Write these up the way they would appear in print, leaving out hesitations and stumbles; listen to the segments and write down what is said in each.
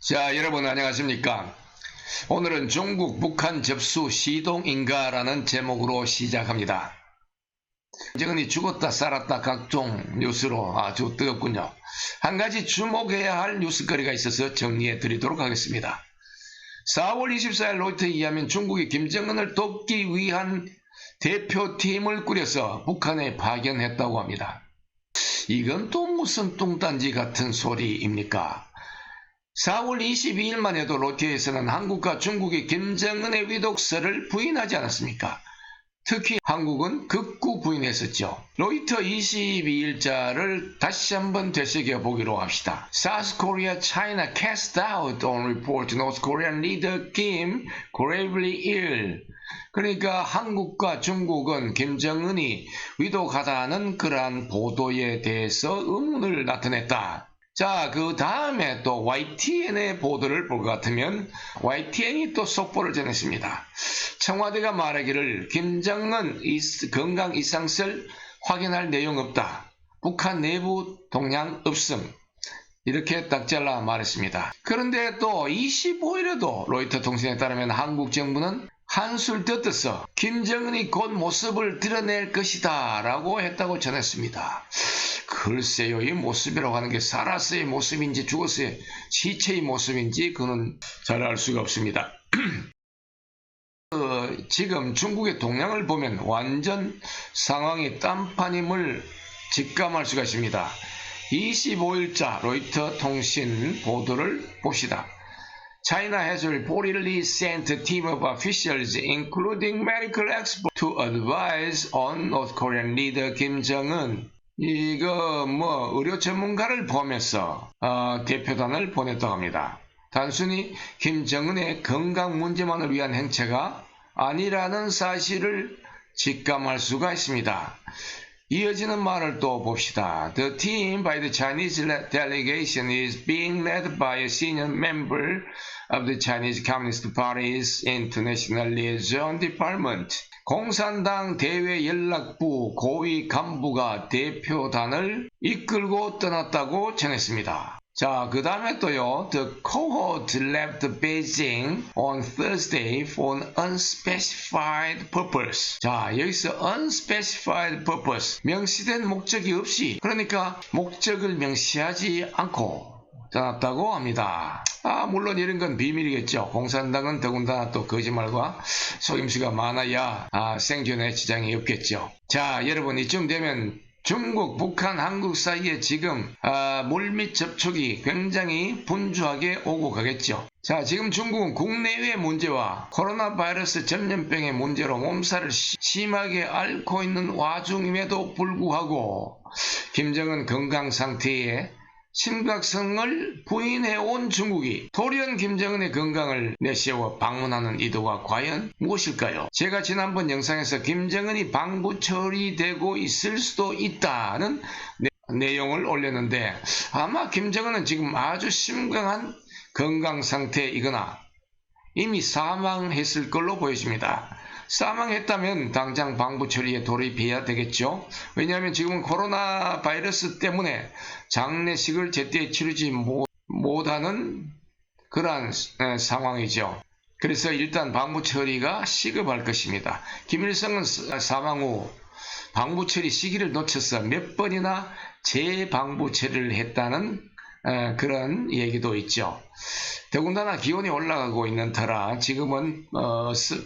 자, 여러분 안녕하십니까? 오늘은 중국 북한 접수 시동인가라는 제목으로 시작합니다. 김정은이 죽었다 살았다 각종 뉴스로 아주 뜨겁군요. 한 가지 주목해야 할 뉴스거리가 있어서 정리해 드리도록 하겠습니다. 4월 24일 로이터에 의하면 중국이 김정은을 돕기 위한 대표팀을 꾸려서 북한에 파견했다고 합니다. 이건 또 무슨 뚱딴지 같은 소리입니까? 4월 22일만 해도 로이터에서는 한국과 중국이 김정은의 위독설을 부인하지 않았습니까? 특히 한국은 극구 부인했었죠. 로이터 22일자를 다시 한번 되새겨보기로 합시다. South Korea, China cast doubt on report North Korean leader Kim gravely ill. 그러니까 한국과 중국은 김정은이 위독하다는 그러한 보도에 대해서 의문을 나타냈다. 자, 그 다음에 또 YTN의 보도를 볼 것 같으면 YTN이 또 속보를 전했습니다. 청와대가 말하기를 김정은 건강 이상설 확인할 내용 없다. 북한 내부 동향 없음. 이렇게 딱 잘라 말했습니다. 그런데 또 25일에도 로이터 통신에 따르면 한국 정부는 한술 뜯어서 김정은이 곧 모습을 드러낼 것이다 라고 했다고 전했습니다. 글쎄요, 이 모습이라고 하는 게 살아서의 모습인지 죽었어의 시체의 모습인지 그는 잘 알 수가 없습니다. 지금 중국의 동향을 보면 완전 상황이 딴판임을 직감할 수가 있습니다. 25일자 로이터 통신 보도를 봅시다. China has reportedly sent a team of officials, including medical experts, to advise on North Korean leader Kim Jong-un. 이거 의료 전문가를 포함해서 대표단을 보냈다고 합니다. 단순히 김정은의 건강 문제만을 위한 행체가 아니라는 사실을 직감할 수가 있습니다. 이어지는 말을 또 봅시다. The team by the Chinese delegation is being led by a senior member of the Chinese Communist Party's International Liaison Department. 공산당 대외연락부 고위 간부가 대표단을 이끌고 떠났다고 전했습니다. 자, 그 다음에 또요. The cohort left Beijing on Thursday for an unspecified purpose. 자, 여기서 unspecified purpose, 명시된 목적이 없이, 그러니까 목적을 명시하지 않고 떠났다고 합니다. 물론 이런 건 비밀이겠죠. 공산당은 더군다나 또 거짓말과 속임수가 많아야 생존에 지장이 없겠죠. 자, 여러분 이쯤 되면 중국, 북한, 한국 사이에 지금 물밑 접촉이 굉장히 분주하게 오고 가겠죠. 자, 지금 중국은 국내외 문제와 코로나 바이러스 전염병의 문제로 몸살을 심하게 앓고 있는 와중임에도 불구하고 김정은 건강 상태에 심각성을 부인해온 중국이 돌연 김정은의 건강을 내세워 방문하는 의도가 과연 무엇일까요? 제가 지난번 영상에서 김정은이 방부 처리되고 있을 수도 있다는 내용을 올렸는데 아마 김정은은 지금 아주 심각한 건강 상태이거나 이미 사망했을 걸로 보여집니다. 사망했다면 당장 방부 처리에 돌입해야 되겠죠. 왜냐하면 지금은 코로나 바이러스 때문에 장례식을 제때 치르지 못하는 그러한 상황이죠. 그래서 일단 방부 처리가 시급할 것입니다. 김일성은 사망 후 방부 처리 시기를 놓쳐서 몇 번이나 재방부 처리를 했다는 그런 얘기도 있죠. 더군다나 기온이 올라가고 있는 터라 지금은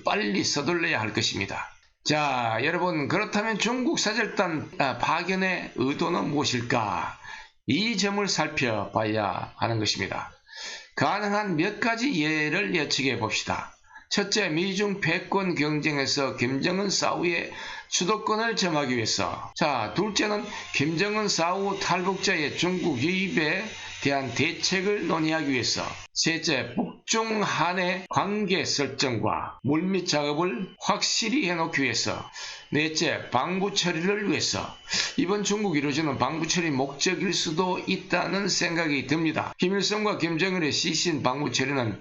빨리 서둘러야 할 것입니다. 자, 여러분 그렇다면 중국 사절단 파견의 의도는 무엇일까? 이 점을 살펴봐야 하는 것입니다. 가능한 몇 가지 예를 예측해 봅시다. 첫째, 미중 패권 경쟁에서 김정은 사후의 주도권을 점하기 위해서. 자, 둘째는 김정은 사후 탈북자의 중국 유입에 대한 대책을 논의하기 위해서. 셋째, 북중 한의 관계 설정과 물밑 작업을 확실히 해놓기 위해서. 넷째, 방부 처리를 위해서. 이번 중국이 이루어지는 방부 처리 목적일 수도 있다는 생각이 듭니다. 김일성과 김정은의 시신 방부 처리는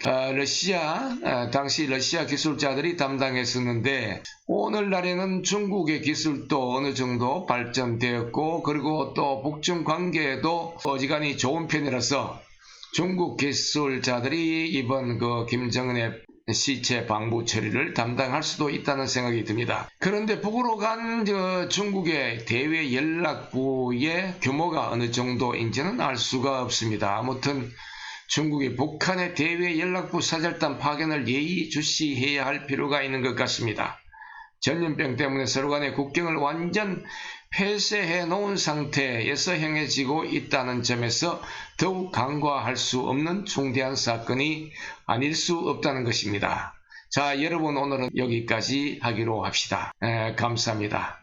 당시 러시아 기술자들이 담당했었는데 오늘날에는 중국의 기술도 어느 정도 발전되었고 그리고 또 북중 관계도 어지간히 좋은 편이라서 중국 기술자들이 이번 김정은의 시체 방부 처리를 담당할 수도 있다는 생각이 듭니다. 그런데 북으로 간 중국의 대외 연락부의 규모가 어느 정도인지는 알 수가 없습니다. 아무튼 중국이 북한의 대외 연락부 사절단 파견을 예의주시해야 할 필요가 있는 것 같습니다. 전염병 때문에 서로 간의 국경을 완전 폐쇄해 놓은 상태에서 행해지고 있다는 점에서 더욱 간과할 수 없는 중대한 사건이 아닐 수 없다는 것입니다. 자, 여러분 오늘은 여기까지 하기로 합시다. 감사합니다.